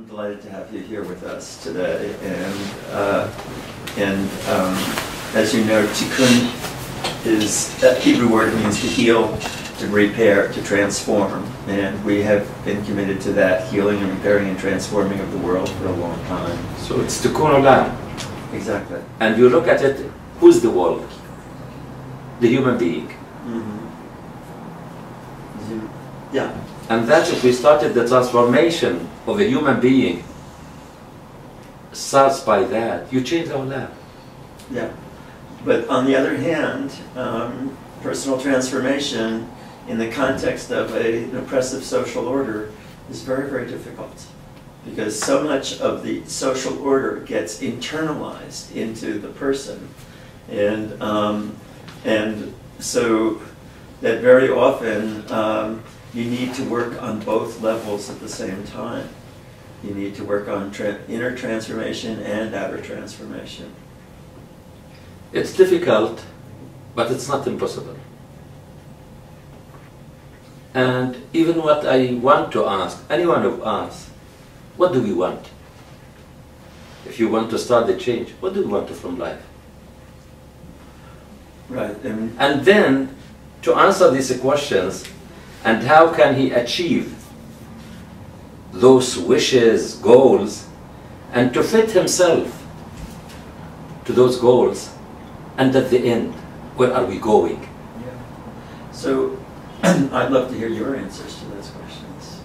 I'm delighted to have you here with us today. And as you know, Tikkun is, that Hebrew word means to heal, to repair, to transform. And we have been committed to that healing and repairing and transforming of the world for a long time. So it's Tikkun Olam. Exactly. And you look at it, who's the world? The human being. Mm-hmm. Yeah. And that if we started the transformation of a human being, starts by that, you change our life. Yeah. But on the other hand, personal transformation in the context of an oppressive social order is very, very difficult. Because so much of the social order gets internalized into the person. And so that very often you need to work on both levels at the same time. You need to work on inner transformation and outer transformation. It's difficult, but it's not impossible. And even what I want to ask, anyone of us, what do we want? If you want to start the change, what do we want from life? Right. And then, to answer these questions, and how can he achieve those wishes, goals, and to fit himself to those goals, and at the end, where are we going? Yeah. So, I'd love to hear your answers to those questions.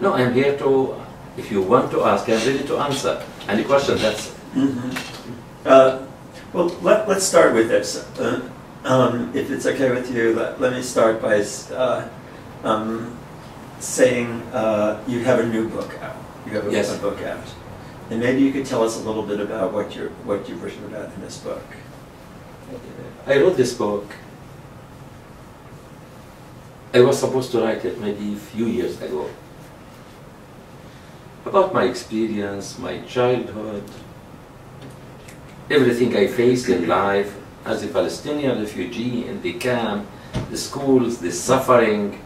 No, I'm here to, if you want to ask, I'm ready to answer any question. That's. Mm-hmm. Well, let's start with this. If it's okay with you, let me start by saying you have a new book out. You have Yes. a book out, and maybe you could tell us a little bit about what you've written about in this book. I wrote this book. I was supposed to write it maybe a few years ago. About my experience, my childhood, everything I faced in life as a Palestinian refugee in the camp, the schools, the suffering,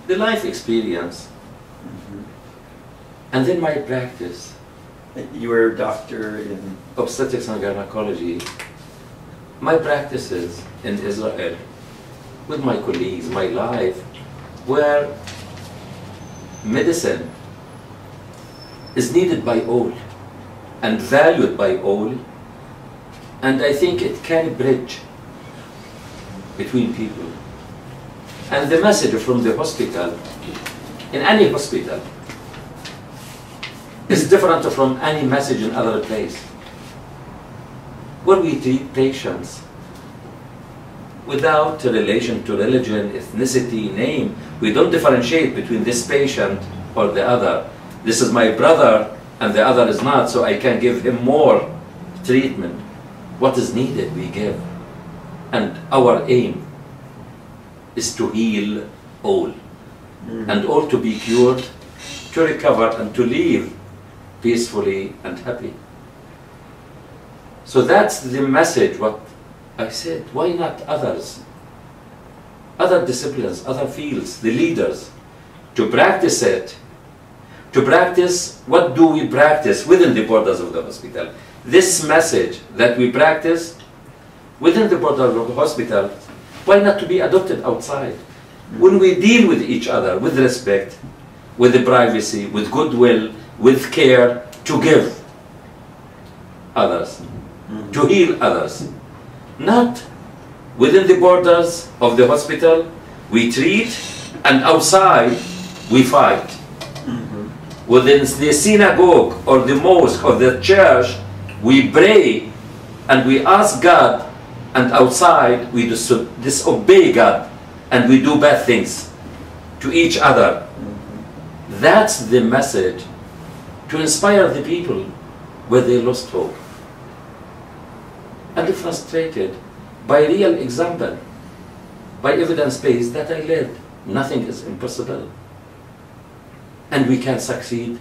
the life experience, and then my practice. You were a doctor in Obstetrics and gynecology. My practices in Israel, with my colleagues, my life, where medicine is needed by all and valued by all, and I think it can bridge between people. And the message from the hospital, in any hospital, is different from any message in other place. Where we treat patients without a relation to religion, ethnicity, name, we don't differentiate between this patient or the other. This is my brother and the other is not, so I can give him more treatment. What is needed, we give. And our aim is to heal all. And all to be cured, to recover, and to live peacefully and happy. So that's the message, what I said. Why not others? Other disciplines, other fields, the leaders, to practice it. To practice, what do we practice within the borders of the hospital? This message that we practice within the borders of the hospital, why not to be adopted outside? When we deal with each other with respect, with the privacy, with goodwill, with care, to give others, to heal others. Not within the borders of the hospital, we treat, and outside, we fight. Within the synagogue or the mosque or the church, we pray and we ask God, and outside we disobey God and we do bad things to each other. That's the message to inspire the people where they lost hope and frustrated by real example, by evidence-based that I led. Nothing is impossible. And we can succeed.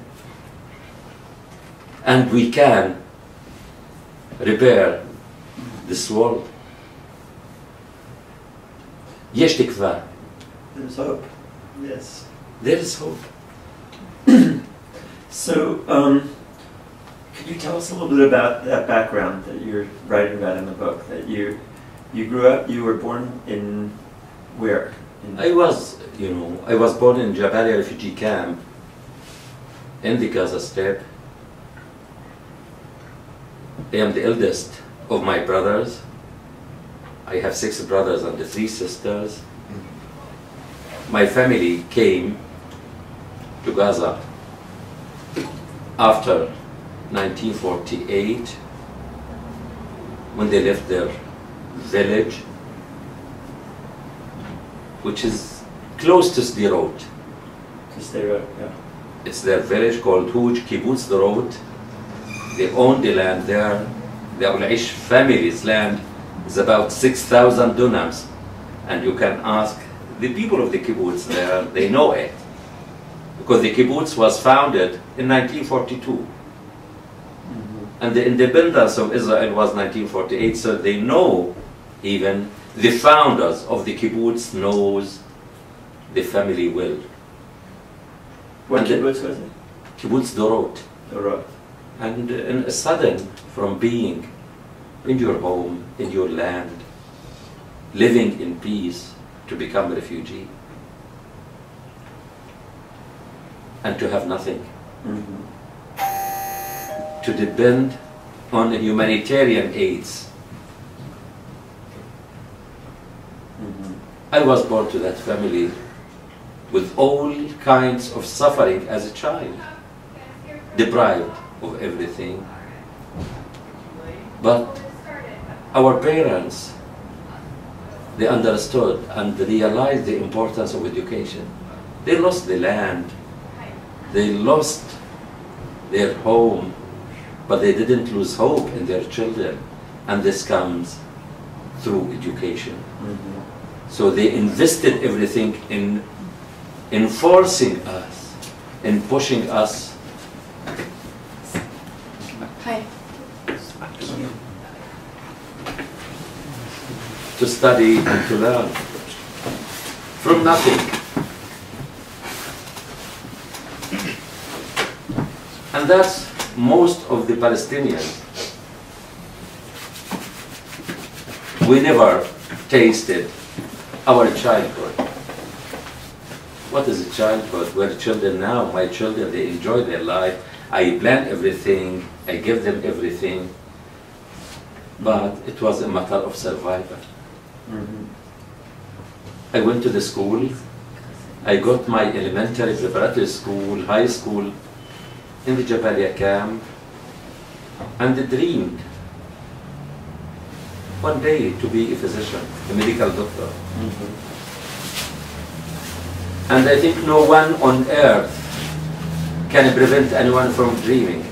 And we can repair this world. יש תקווה. There's hope. Yes. there is hope. So, could you tell us a little bit about that background that you're writing about in the book? That you grew up, you were born in where? I was born in Jabalia refugee camp in the Gaza Strip. I am the eldest of my brothers. I have 6 brothers and 3 sisters. My family came to Gaza after 1948, when they left their village, which is close to Sderot. Yeah. It's their village called Huj, Kibbutz Sderot. They own the land there. The Abulaish family's land is about 6,000 dunams. And you can ask the people of the kibbutz there, they know it. Because the kibbutz was founded in 1942. And the independence of Israel was 1948, so they know, even the founders of the kibbutz knows the family well. What And kibbutz was it? Kibbutz Dorot. Dorot. And a sudden, from being in your home, in your land, living in peace, to become a refugee. And to have nothing. To depend on humanitarian aids. I was born to that family with all kinds of suffering as a child, deprived of everything. But our parents, they understood and realized the importance of education. They lost the land, they lost their home, but they didn't lose hope in their children. And this comes through education. So they invested everything in forcing us, in pushing us. Hi. To study and to learn from nothing. And that's most of the Palestinians. We never tasted our childhood. What is a childhood? We're children now. My children, they enjoy their life. I plan everything. I give them everything. But it was a matter of survival. I went to the school. I got my elementary, preparatory school, high school in the Jabalia camp, and I dreamed one day to be a physician, a medical doctor. And I think no one on earth can prevent anyone from dreaming.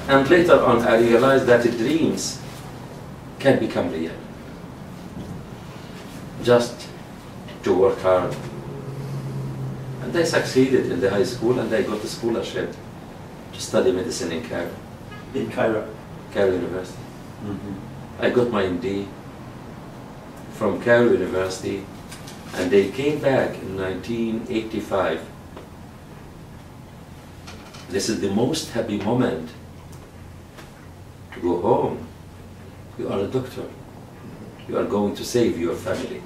And later on I realized that dreams can become real. Just to work hard. And I succeeded in the high school, and I got a scholarship to study medicine in Cairo. In Cairo? Cairo University. I got my MD from Cairo University, and they came back in 1985. This is the most happy moment to go home. You are a doctor. You are going to save your family.